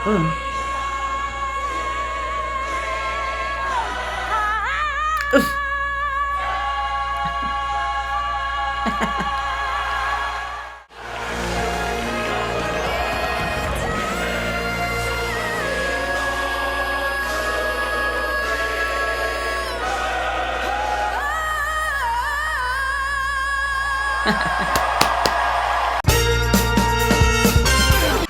Mm. Ugh.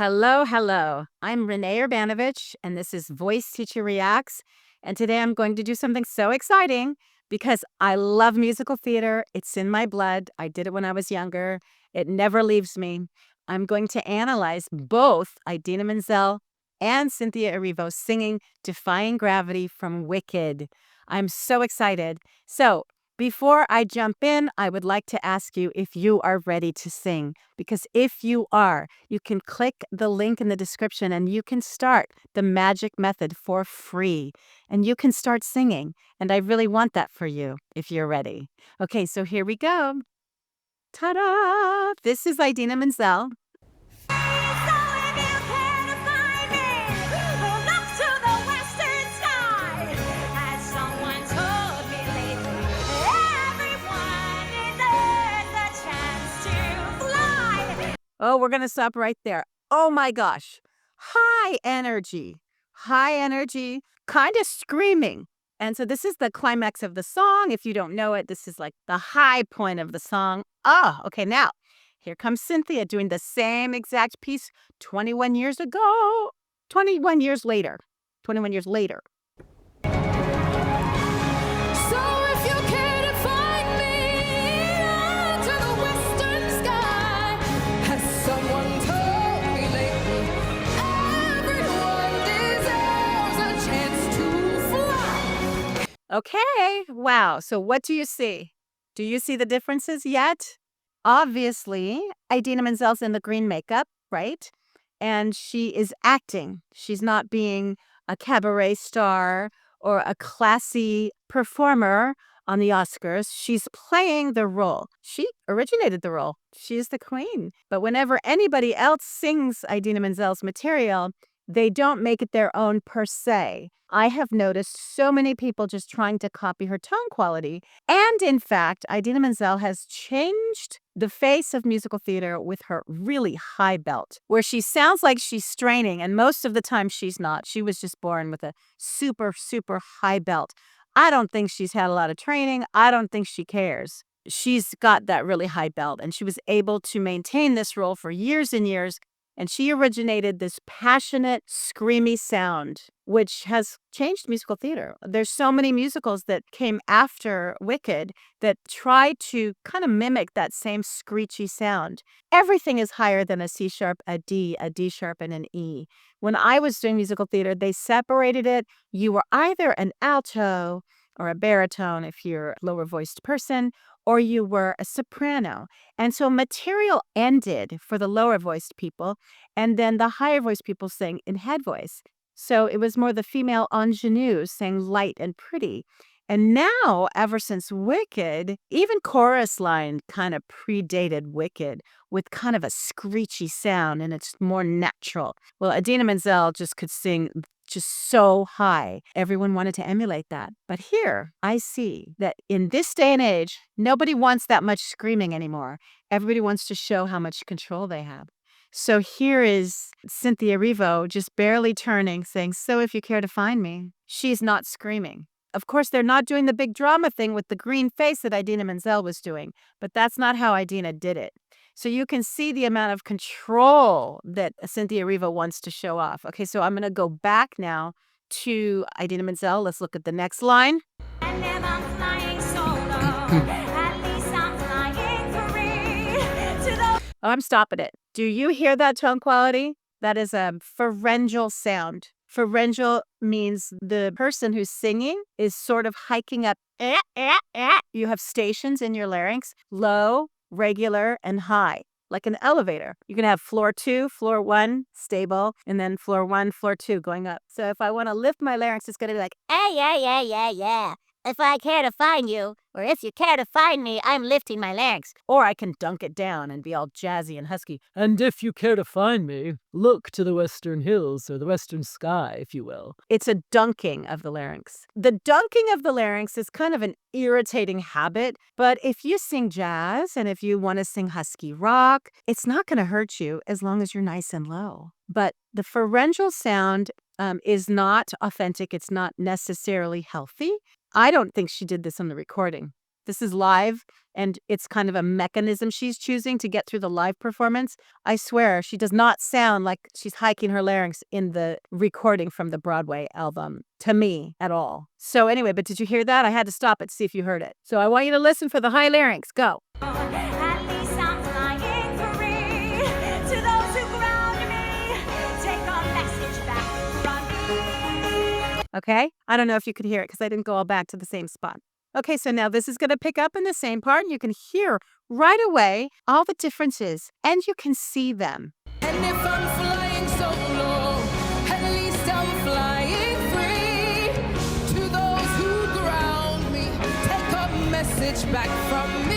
Hello, hello. I'm Rene Urbanovich, and this is Voice Teacher Reacts. And today I'm going to do something so exciting because I love musical theater. It's in my blood. I did it when I was younger. It never leaves me. I'm going to analyze both Idina Menzel and Cynthia Erivo singing Defying Gravity from Wicked. I'm so excited. So, before I jump in, I would like to ask you if you are ready to sing. Because if you are, you can click the link in the description and you can start the magic method for free. And you can start singing. And I really want that for you if you're ready. Okay, so here we go. Ta-da! This is Idina Menzel. Oh, we're going to stop right there. Oh my gosh. High energy, kind of screaming. And so this is the climax of the song. If you don't know it, this is like the high point of the song. Oh, okay. Now, here comes Cynthia doing the same exact piece 21 years ago, 21 years later, 21 years later. Okay, wow. So what do you see? Do you see the differences yet? Obviously, Idina Menzel's in the green makeup, right? And she is acting. She's not being a cabaret star or a classy performer on the Oscars. She's playing the role. She originated the role. She's the queen. But whenever anybody else sings Idina Menzel's material, they don't make it their own per se. I have noticed so many people just trying to copy her tone quality. And in fact, Idina Menzel has changed the face of musical theater with her really high belt, where she sounds like she's straining, and most of the time she's not. She was just born with a super, super high belt. I don't think she's had a lot of training. I don't think she cares. She's got that really high belt, and she was able to maintain this role for years and years. And she originated this passionate, screamy sound, which has changed musical theater. There's so many musicals that came after Wicked that try to kind of mimic that same screechy sound. Everything is higher than a C sharp, a D sharp, and an E. When I was doing musical theater, they separated it. You were either an alto or a baritone if you're a lower voiced person, or you were a soprano. And so material ended for the lower voiced people, and then the higher voiced people sang in head voice. So it was more the female ingenues sang light and pretty. And now, ever since Wicked, even chorus line kind of predated Wicked with kind of a screechy sound, and it's more natural. Well, Idina Menzel just could sing just so high. Everyone wanted to emulate that. But here, I see that in this day and age, nobody wants that much screaming anymore. Everybody wants to show how much control they have. So here is Cynthia Erivo just barely turning, saying, "So if you care to find me." She's not screaming. Of course, they're not doing the big drama thing with the green face that Idina Menzel was doing, but that's not how Idina did it. So you can see the amount of control that Cynthia Erivo wants to show off. Okay, so I'm going to go back now to Idina Menzel. Let's look at the next line. And if I'm flying solo, at least I'm flying free to the... Oh, I'm stopping it. Do you hear that tone quality? That is a pharyngeal sound. Pharyngeal means the person who's singing is sort of hiking up. You have stations in your larynx, low, regular, and high, like an elevator. You can have floor 2, floor 1, stable, and then floor 1, floor 2 going up. So if I want to lift my larynx, it's going to be like, yeah. If I care to find you, or if you care to find me, I'm lifting my larynx. Or I can dunk it down and be all jazzy and husky. And if you care to find me, look to the western hills, or the western sky, if you will. It's a dunking of the larynx. The dunking of the larynx is kind of an irritating habit, but if you sing jazz and if you want to sing husky rock, it's not going to hurt you as long as you're nice and low. But the pharyngeal sound is not authentic. It's not necessarily healthy. I don't think she did this on the recording. This is live, and it's kind of a mechanism she's choosing to get through the live performance. I swear, she does not sound like she's hiking her larynx in the recording from the Broadway album, to me, at all. So anyway, but did you hear that? I had to stop it to see if you heard it. So I want you to listen for the high larynx. Go. At least I'm flying free to those who ground me. Take a message back from me. Okay? I don't know if you could hear it because I didn't go all back to the same spot. Okay, so now this is going to pick up in the same part, and you can hear right away all the differences, and you can see them. And if I'm flying so low, at least I'm flying free. To those who ground me, take a message back from me.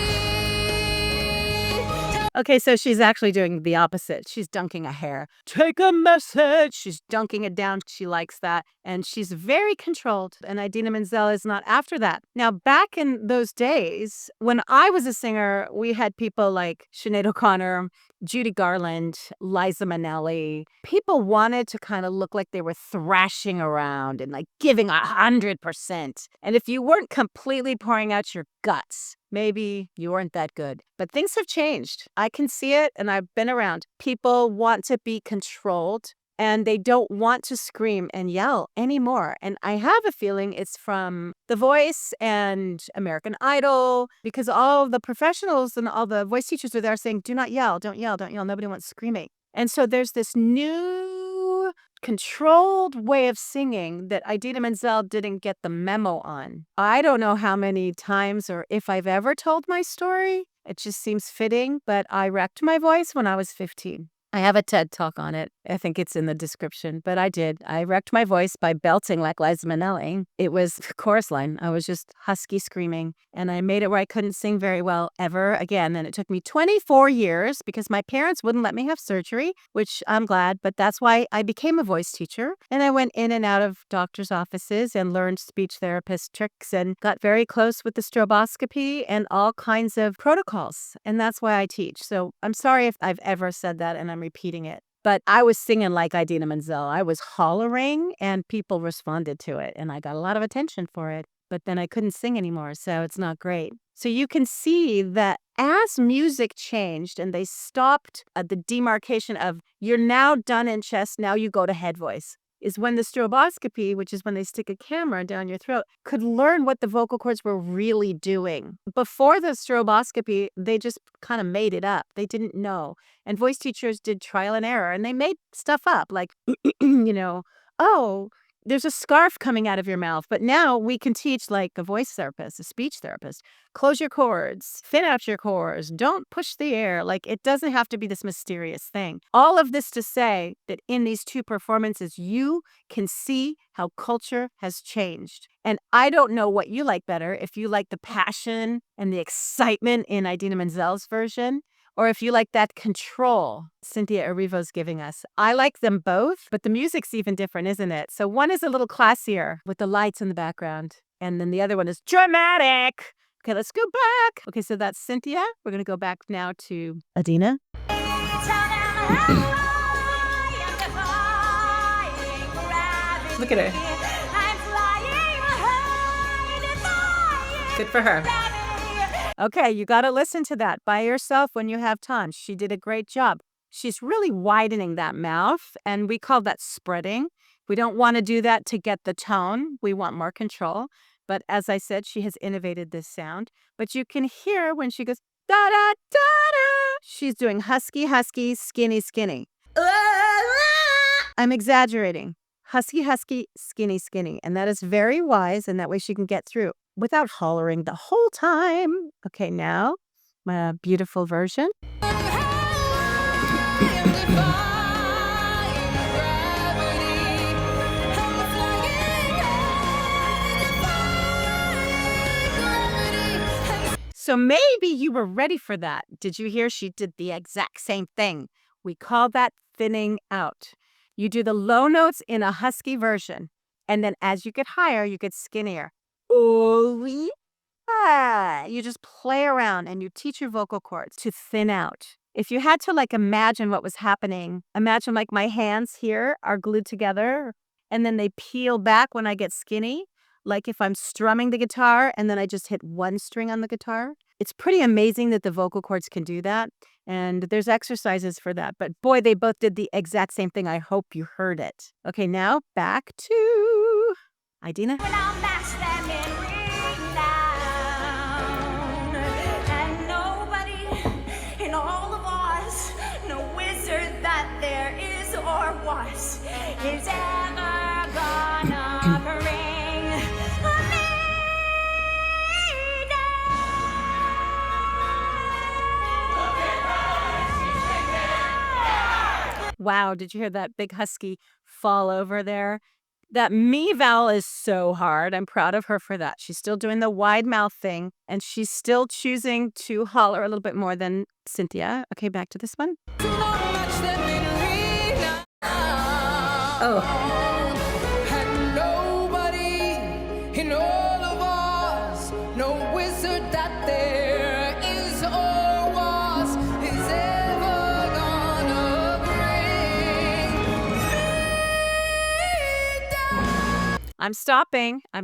Okay, so she's actually doing the opposite. She's dunking a hair. Take a message. She's dunking it down. She likes that. And she's very controlled. And Idina Menzel is not after that. Now, back in those days, when I was a singer, we had people like Sinead O'Connor, Judy Garland, Liza Minnelli. People wanted to kind of look like they were thrashing around and like giving 100%. And if you weren't completely pouring out your guts, maybe you weren't that good. But things have changed. I can see it, and I've been around. People want to be controlled, and they don't want to scream and yell anymore. And I have a feeling it's from The Voice and American Idol, because all the professionals and all the voice teachers are there saying, do not yell, don't yell, don't yell. Nobody wants screaming. And so there's this new controlled way of singing that Idina Menzel didn't get the memo on. I don't know how many times or if I've ever told my story. It just seems fitting, but I wrecked my voice when I was 15. I have a TED talk on it. I think it's in the description, but I did. I wrecked my voice by belting like Liza Minnelli. It was a chorus line. I was just husky screaming, and I made it where I couldn't sing very well ever again. And it took me 24 years because my parents wouldn't let me have surgery, which I'm glad, but that's why I became a voice teacher. And I went in and out of doctors' offices and learned speech therapist tricks and got very close with the stroboscopy and all kinds of protocols. And that's why I teach. So I'm sorry if I've ever said that and I'm repeating it. But I was singing like Idina Menzel. I was hollering and people responded to it. And I got a lot of attention for it. But then I couldn't sing anymore. So it's not great. So you can see that as music changed and they stopped at the demarcation of you're now done in chest, now you go to head voice, is when the stroboscopy, which is when they stick a camera down your throat, could learn what the vocal cords were really doing. Before the stroboscopy, they just kind of made it up. They didn't know. And voice teachers did trial and error, and they made stuff up like, oh, there's a scarf coming out of your mouth. But now we can teach like a voice therapist, a speech therapist. Close your cords, thin out your cords, don't push the air. Like it doesn't have to be this mysterious thing. All of this to say that in these two performances, you can see how culture has changed. And I don't know what you like better, if you like the passion and the excitement in Idina Menzel's version, or if you like that control Cynthia Erivo's giving us. I like them both, but the music's even different, isn't it? So one is a little classier with the lights in the background, and then the other one is dramatic. Okay, let's go back. Okay, so that's Cynthia. We're going to go back now to Idina. Look at her. Good for her. Okay, you got to listen to that by yourself when you have time. She did a great job. She's really widening that mouth, and we call that spreading. We don't want to do that to get the tone. We want more control. But as I said, she has innovated this sound. But you can hear when she goes, da-da-da-da. She's doing husky, husky, skinny, skinny. I'm exaggerating. Husky, husky, skinny, skinny. And that is very wise, and that way she can get through without hollering the whole time. Okay, now, my beautiful version. so maybe you were ready for that. Did you hear she did the exact same thing? We call that thinning out. You do the low notes in a husky version, and then as you get higher, you get skinnier. Oh, yeah. You just play around and you teach your vocal cords to thin out. If you had to like imagine what was happening, imagine like my hands here are glued together and then they peel back when I get skinny. Like if I'm strumming the guitar and then I just hit one string on the guitar. It's pretty amazing that the vocal cords can do that. And there's exercises for that. But boy, they both did the exact same thing. I hope you heard it. Okay, now back to Idina. When I'll match them in renown. And nobody in all of Oz, no wizard that there is or was, is ever gonna bring me down. Wow, did you hear that big husky fall over there? That me vowel is so hard. I'm proud of her for that. She's still doing the wide mouth thing, and she's still choosing to holler a little bit more than Cynthia. Okay, back to this one. And nobody in all of us, no wizard that there is or was, is ever gonna bring me down. I'm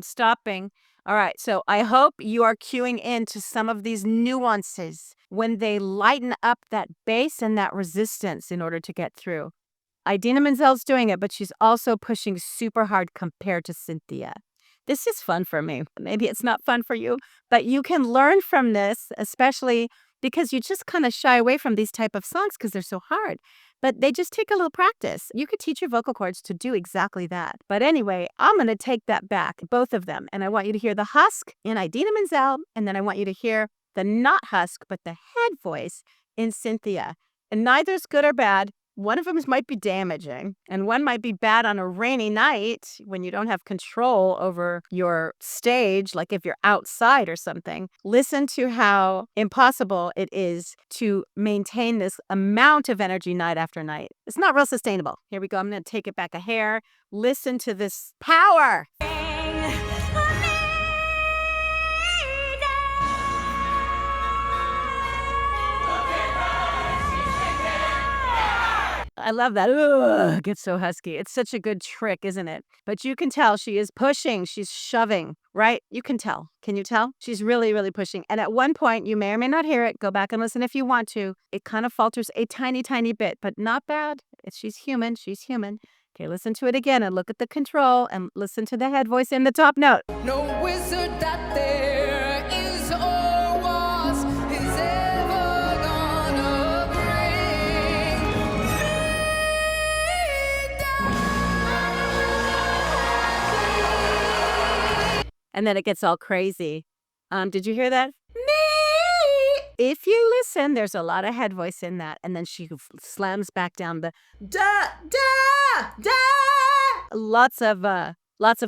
stopping. All right, so I hope you are cueing into some of these nuances when they lighten up that bass and that resistance in order to get through. Idina Menzel's doing it, but she's also pushing super hard compared to Cynthia. This is fun for me. Maybe it's not fun for you, but you can learn from this, especially because you just kind of shy away from these type of songs because they're so hard. But they just take a little practice. You could teach your vocal cords to do exactly that. But anyway, I'm going to take that back, both of them. And I want you to hear the husk in Idina Menzel, and then I want you to hear the not husk, but the head voice in Cynthia. And neither's good or bad. One of them might be damaging, and one might be bad on a rainy night when you don't have control over your stage, like if you're outside or something. Listen to how impossible it is to maintain this amount of energy night after night. It's not real sustainable. Here we go. I'm going to take it back a hair. Listen to this power. I love that. Ugh, gets so husky. It's such a good trick, isn't it? But you can tell she is pushing. She's shoving, right? You can tell. Can you tell? She's really, really pushing. And at one point, you may or may not hear it. Go back and listen if you want to. It kind of falters a tiny, tiny bit, but not bad. She's human. She's human. Okay, listen to it again and look at the control and listen to the head voice in the top note. No wizard that there is or was is ever gonna bring me down. And then it gets all crazy. Did you hear that? If you listen, there's a lot of head voice in that. And then she slams back down the da, da, da. Lots of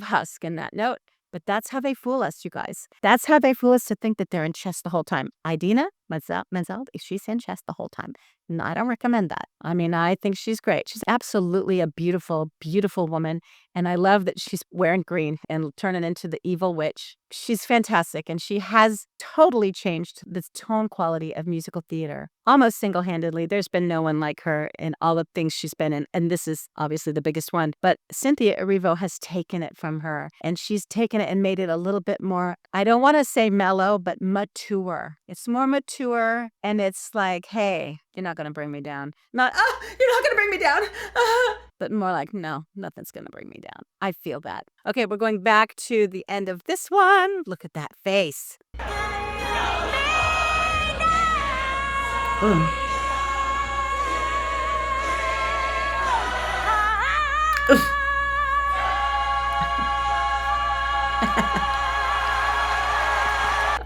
husk in that note. But that's how they fool us, you guys. That's how they fool us to think that they're in chest the whole time. Idina Menzel, she's in chest the whole time. No, I don't recommend that. I mean, I think she's great. She's absolutely a beautiful, beautiful woman. And I love that she's wearing green and turning into the evil witch. She's fantastic. And she has totally changed the tone quality of musical theater. Almost single-handedly. There's been no one like her in all the things she's been in. And this is obviously the biggest one. But Cynthia Erivo has taken it from her. And she's taken it and made it a little bit more, I don't want to say mellow, but mature. It's more mature. And it's like, hey, you're not going to bring me down. Not, oh, you're not going to bring me down. But more like, no, nothing's going to bring me down. I feel that. Okay, we're going back to the end of this one. Look at that face.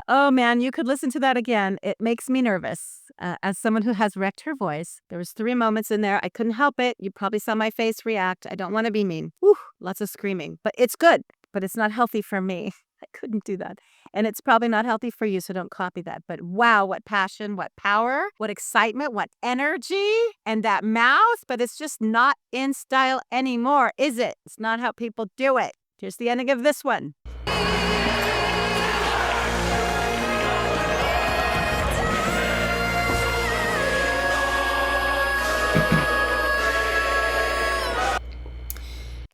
Oh man, you could listen to that again. It makes me nervous. As someone who has wrecked her voice, there was 3 moments in there. I couldn't help it. You probably saw my face react. I don't want to be mean. Whew, lots of screaming, but it's good. But it's not healthy for me. I couldn't do that. And it's probably not healthy for you, so don't copy that. But wow, what passion, what power, what excitement, what energy, and that mouth. But it's just not in style anymore, is it? It's not how people do it. Here's the ending of this one.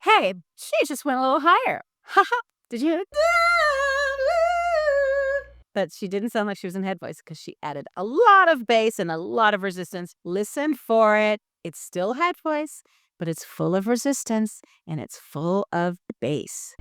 Hey, she just went a little higher. Haha. Did you hear it? But she didn't sound like she was in head voice because she added a lot of bass and a lot of resistance. Listen for it. It's still head voice, but it's full of resistance and it's full of bass.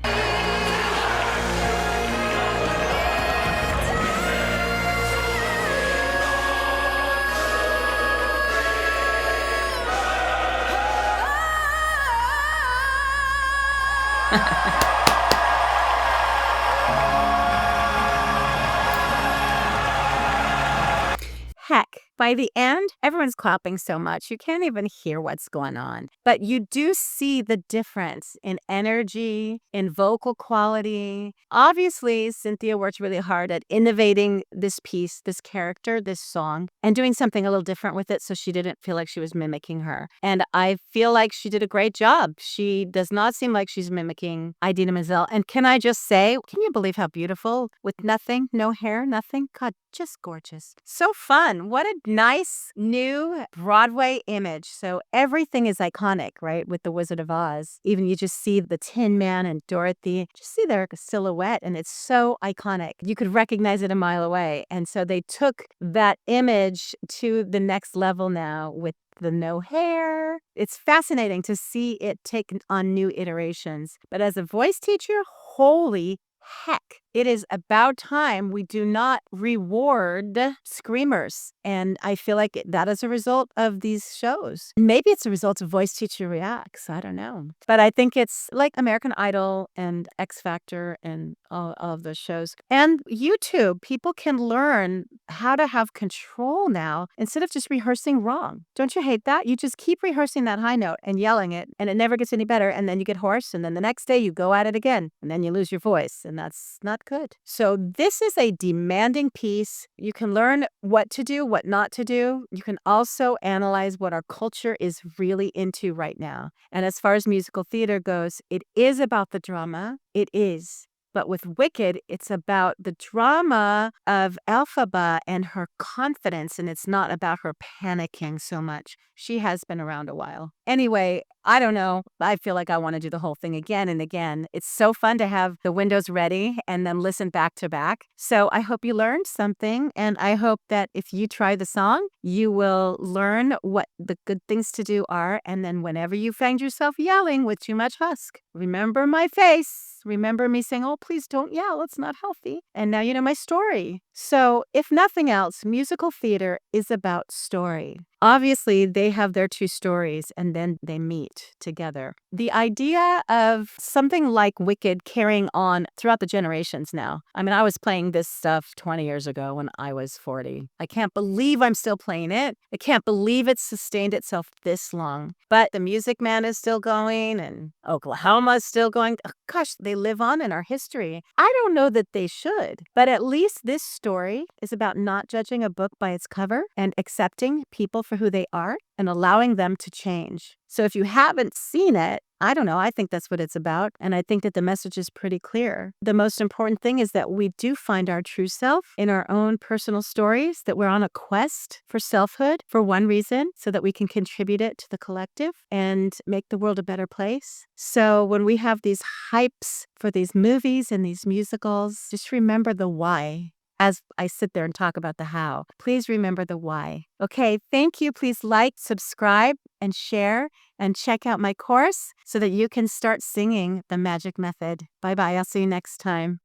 Heck, by the end, everyone's clapping so much you can't even hear what's going on. But you do see the difference in energy, in vocal quality. Obviously, Cynthia worked really hard at innovating this piece, this character, this song, and doing something a little different with it so she didn't feel like she was mimicking her. And I feel like she did a great job. She does not seem like she's mimicking Idina Menzel. And can I just say, can you believe how beautiful? With nothing, no hair, nothing? God, just gorgeous. So fun. What a nice new Broadway image. So everything is iconic, right? With The Wizard of Oz. Even you just see the Tin Man and Dorothy, just see their silhouette, and it's so iconic. You could recognize it a mile away. And so they took that image to the next level now with the no hair. It's fascinating to see it take on new iterations. But as a voice teacher, holy heck, it is about time we do not reward screamers. And I feel like that is a result of these shows. Maybe it's a result of Voice Teacher Reacts. I don't know. But I think it's like American Idol and X Factor and all of those shows. And YouTube, people can learn how to have control now instead of just rehearsing wrong. Don't you hate that? You just keep rehearsing that high note and yelling it, and it never gets any better. And then you get hoarse, and then the next day you go at it again, and then you lose your voice. And that's not good. So this is a demanding piece. You can learn what to do, what not to do. You can also analyze what our culture is really into right now. And as far as musical theater goes, it is about the drama. It is. But with Wicked, it's about the drama of Elphaba and her confidence, and it's not about her panicking so much. She has been around a while. Anyway, I don't know. I feel like I want to do the whole thing again and again. It's so fun to have the windows ready and then listen back to back. So I hope you learned something, and I hope that if you try the song, you will learn what the good things to do are, and then whenever you find yourself yelling with too much husk, remember my face. Remember me saying, oh, please don't yell. It's not healthy. And now you know my story. So if nothing else, musical theater is about story. Obviously, they have their two stories and then they meet together. The idea of something like Wicked carrying on throughout the generations now. I mean, I was playing this stuff 20 years ago when I was 40. I can't believe I'm still playing it. I can't believe it's sustained itself this long. But the Music Man is still going and Oklahoma is still going. Oh, gosh, they live on in our history. I don't know that they should, but at least this story is about not judging a book by its cover and accepting people for who they are and allowing them to change. So if you haven't seen it, I don't know, I think that's what it's about. And I think that the message is pretty clear. The most important thing is that we do find our true self in our own personal stories, that we're on a quest for selfhood for one reason, so that we can contribute it to the collective and make the world a better place. So when we have these hypes for these movies and these musicals, just remember the why. As I sit there and talk about the how, please remember the why. Okay, thank you. Please like, subscribe, and share, and check out my course so that you can start singing the magic method. Bye-bye. I'll see you next time.